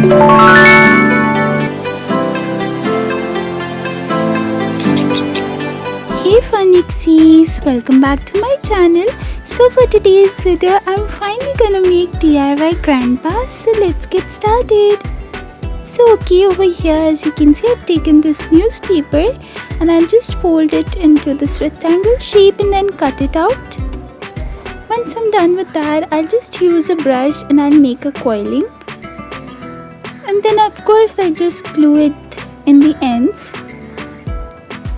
Hey Phoenixies, welcome back to my channel. So for today's video, I'm finally gonna make DIY grandpas, so let's get started. So okay, over here as you can see, I've taken this newspaper and I'll just fold it into this rectangle shape and then cut it out. Once I'm done with that, I'll just use a brush and I'll make a coiling. And then of course I just glue it in the ends.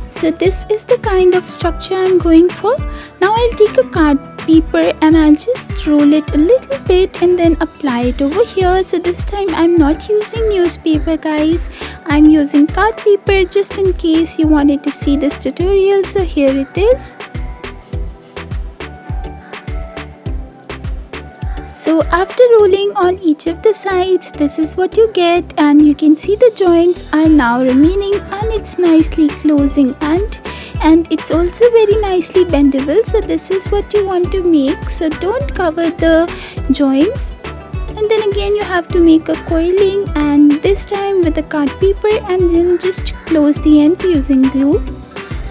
So this is the kind of structure I'm going for. Now I'll take a card paper and I'll just roll it a little bit and then apply it over here. So this time I'm not using newspaper, guys. I'm using card paper just in case you wanted to see this tutorial. So here it is. So after rolling on each of the sides, this is what you get, and you can see the joints are now remaining and it's nicely closing and it's also very nicely bendable. So this is what you want to make, so don't cover the joints. And then again you have to make a coiling, and this time with the card paper, and then just close the ends using glue.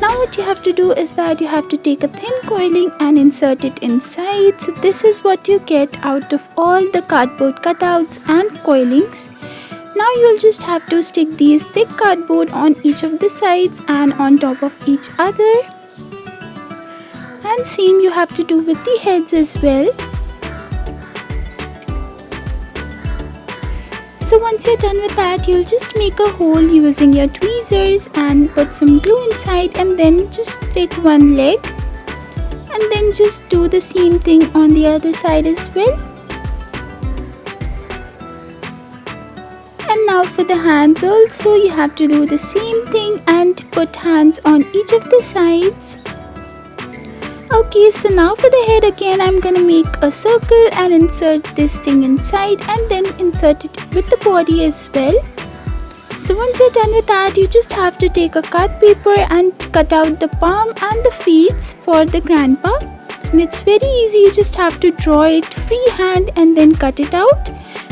Now what you have to do is that you have to take a thin coiling and insert it inside. So this is what you get out of all the cardboard cutouts and coilings. Now you'll just have to stick these thick cardboard on each of the sides and on top of each other. And same you have to do with the heads as well. So once you're done with that, you'll just make a hole using your tweezers and put some glue inside, and then just take one leg and then just do the same thing on the other side as well. And now for the hands also, you have to do the same thing and put hands on each of the sides. Okay, so now for the head again, I'm gonna make a circle and insert this thing inside and then insert it with the body as well. So once you're done with that, you just have to take a card paper and cut out the palm and the feet for the grandpa. And it's very easy, you just have to draw it freehand and then cut it out.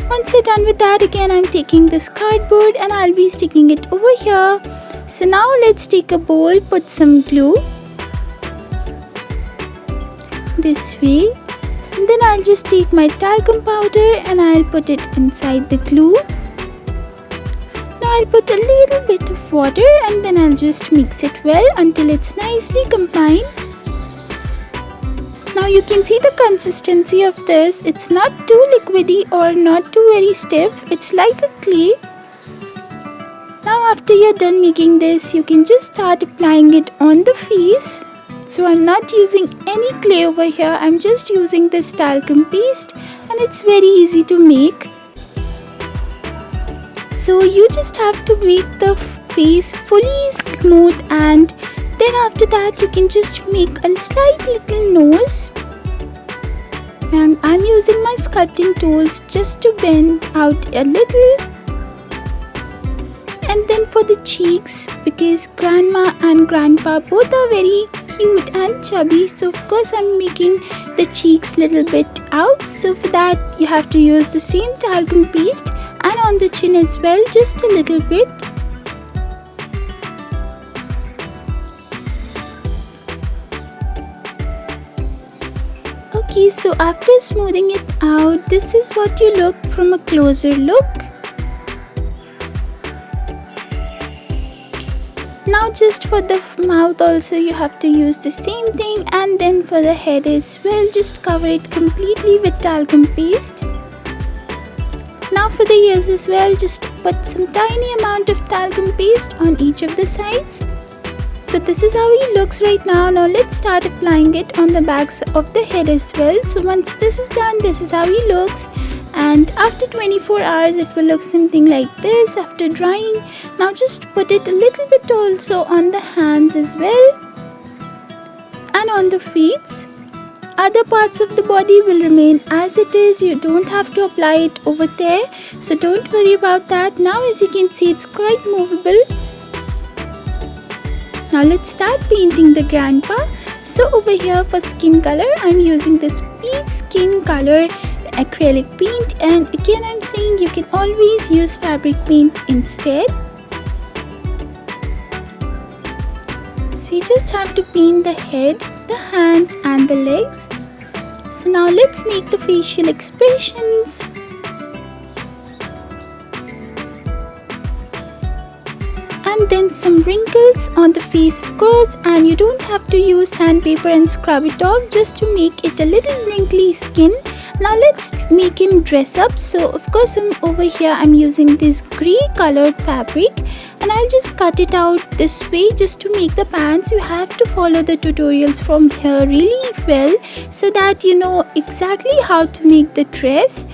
Once you're done with that, again I'm taking this cardboard and I'll be sticking it over here. So now let's take a bowl, put some glue this way, and then I'll just take my talcum powder and I'll put it inside the glue. Now I'll put a little bit of water and then I'll just mix it well until it's nicely combined. Now you can see the consistency of this. It's not too liquidy or not too very stiff. It's like a clay. Now after you're done making this, you can just start applying it on the face. So I'm not using any clay over here, I'm just using this talcum paste, and it's very easy to make. So you just have to make the face fully smooth, and then after that you can just make a slight little nose. And I'm using my sculpting tools just to bend out a little. And then for the cheeks, because grandma and grandpa both are very cute and chubby, so of course I'm making the cheeks little bit out. So for that you have to use the same talcum paste, and on the chin as well, just a little bit. Okay, so after smoothing it out, this is what you look from a closer look. Now just for the mouth also you have to use the same thing, and then for the head as well, just cover it completely with talcum paste. Now for the ears as well, just put some tiny amount of talcum paste on each of the sides. So this is how he looks right now. Now let's start applying it on the backs of the head as well. So once this is done, this is how he looks. And after 24 hours it will look something like this after drying. Now just put it a little bit also on the hands as well and on the feet. Other parts of the body will remain as it is. You don't have to apply it over there, so don't worry about that. Now as you can see, it's quite movable. Now let's start painting the grandpa. So over here for skin color, I'm using this peach skin color. acrylic paint, and again I'm saying you can always use fabric paints instead. So you just have to paint the head, the hands and the legs. So now let's make the facial expressions. And then some wrinkles on the face of course, and you don't have to use sandpaper and scrub it off just to make it a little wrinkly skin. Now let's make him dress up. So of course over here I'm using this grey colored fabric, and I'll just cut it out this way just to make the pants. You have to follow the tutorials from here really well so that you know exactly how to make the dress.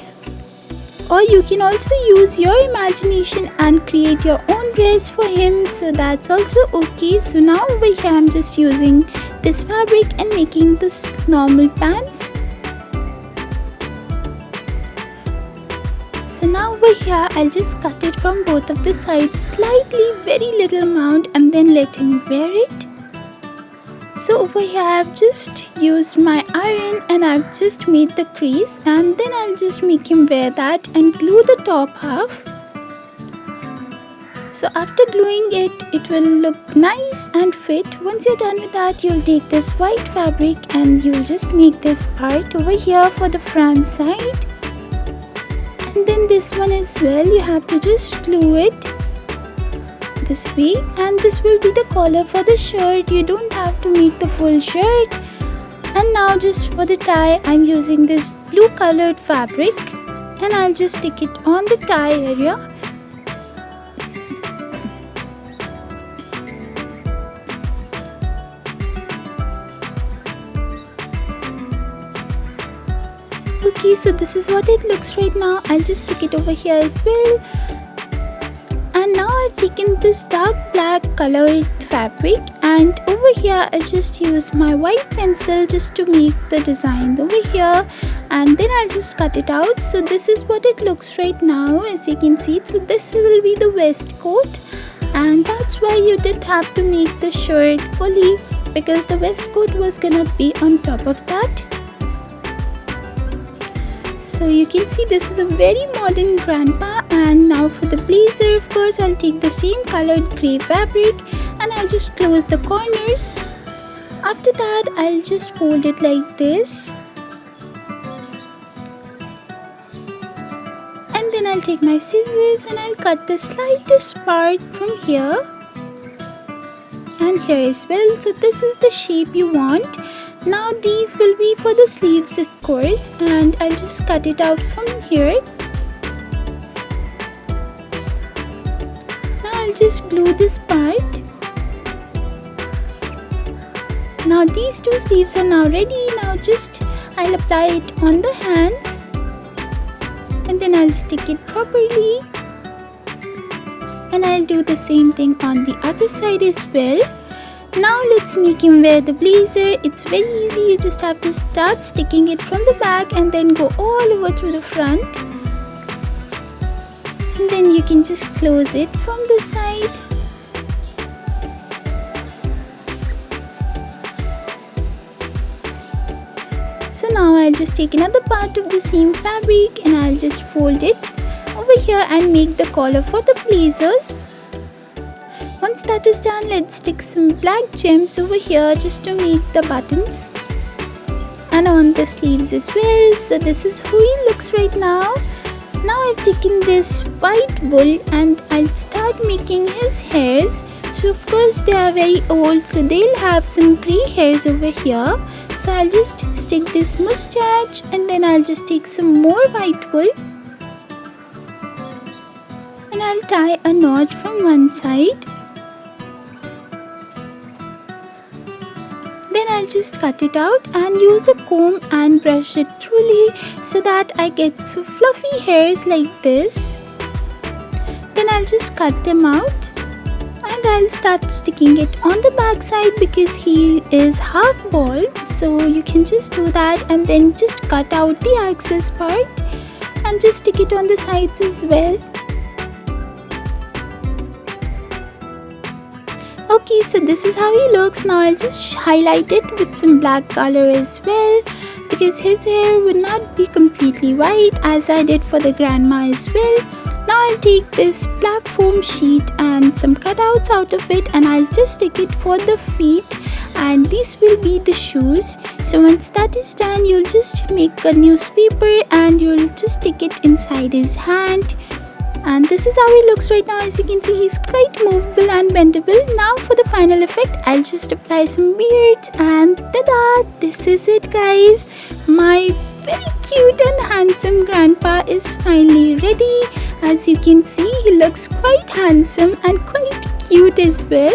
Or you can also use your imagination and create your own dress for him, so that's also okay. So now over here I'm just using this fabric and making this normal pants. So now over here I'll just cut it from both of the sides slightly, very little amount, and then let him wear it. So over here I've just used my iron and I've just made the crease, and then I'll just make him wear that and glue the top half. So after gluing it, it will look nice and fit. Once you're done with that, you'll take this white fabric and you'll just make this part over here for the front side. And then this one as well, you have to just glue it this way, and this will be the collar for the shirt. You don't have to make the full shirt. And now just for the tie, I'm using this blue colored fabric and I'll just stick it on the tie area. Okay, so this is what it looks right now. I'll just stick it over here as well. And now I've taken this dark black colored fabric, and over here I'll just use my white pencil just to make the design over here, and then I'll just cut it out. So this is what it looks right now, as you can see. So this will be the waistcoat, and that's why you didn't have to make the shirt fully, because the waistcoat was gonna be on top of that. So you can see this is a very modern grandpa. And now for the blazer, of course I'll take the same colored grey fabric and I'll just close the corners. After that I'll just fold it like this, and then I'll take my scissors and I'll cut the slightest part from here and here as well. So this is the shape you want. Now these will be for the sleeves of course, and I'll just cut it out from here. Now I'll just glue this part. Now these two sleeves are now ready. Now just I'll apply it on the hands and then I'll stick it properly, and I'll do the same thing on the other side as well. Now let's make him wear the blazer. It's very easy. You just have to start sticking it from the back and then go all over through the front, and then you can just close it from the side. So now I'll just take another part of the same fabric and I'll just fold it over here and make the collar for the blazers. Once that is done, let's stick some black gems over here just to make the buttons and on the sleeves as well. So this is how he looks right now. Now I've taken this white wool and I'll start making his hairs. So of course they are very old, so they'll have some grey hairs over here. So I'll just stick this mustache and then I'll just take some more white wool and I'll tie a knot from one side. Then I'll just cut it out and use a comb and brush it thoroughly so that I get some fluffy hairs like this. Then I'll just cut them out and I'll start sticking it on the back side because he is half bald. So you can just do that and then just cut out the excess part and just stick it on the sides as well. Okay, so this is how he looks. Now I'll just highlight it with some black color as well. because his hair would not be completely white as I did for the grandma as well. Now I'll take this black foam sheet and some cutouts out of it, and I'll just stick it for the feet, and these will be the shoes. So once that is done, you'll just make a newspaper and you'll just stick it inside his hand. And this is how he looks right now. As you can see, he's quite movable and bendable. Now for the final effect, I'll just apply some beards, and ta-da! This is it, guys. My very cute and handsome grandpa is finally ready. As you can see, he looks quite handsome and quite cute as well.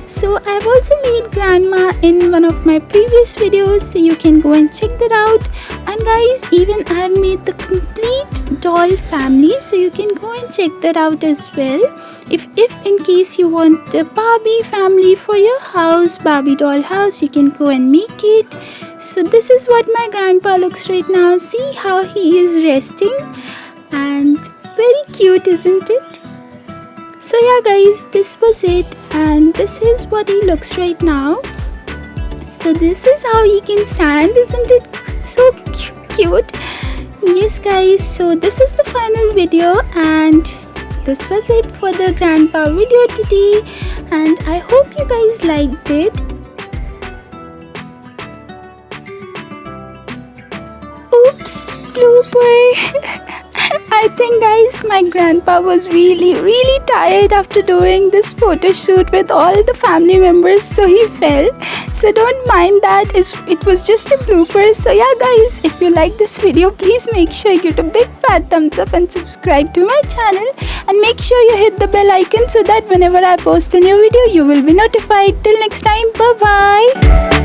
So I've also made grandma in one of my previous videos, so you can go and check that out. And guys, even I've made the complete doll family, so you can go and check that out as well. If in case you want a Barbie family for your house, Barbie doll house, you can go and make it. So this is what my grandpa looks right now. See how he is resting, and very cute, isn't it? So yeah guys, this was it, and this is what he looks right now. So this is how he can stand, isn't it so cute? Yes guys, so this is the final video, and this was it for the grandpa video today, and I hope you guys liked it. Oops, blooper. I think guys, my grandpa was really tired after doing this photo shoot with all the family members, so he fell. So don't mind that, it was just a blooper. So yeah guys, if you like this video, please make sure you give it a big fat thumbs up and subscribe to my channel, and make sure you hit the bell icon so that whenever I post a new video, you will be notified. Till next time, bye bye.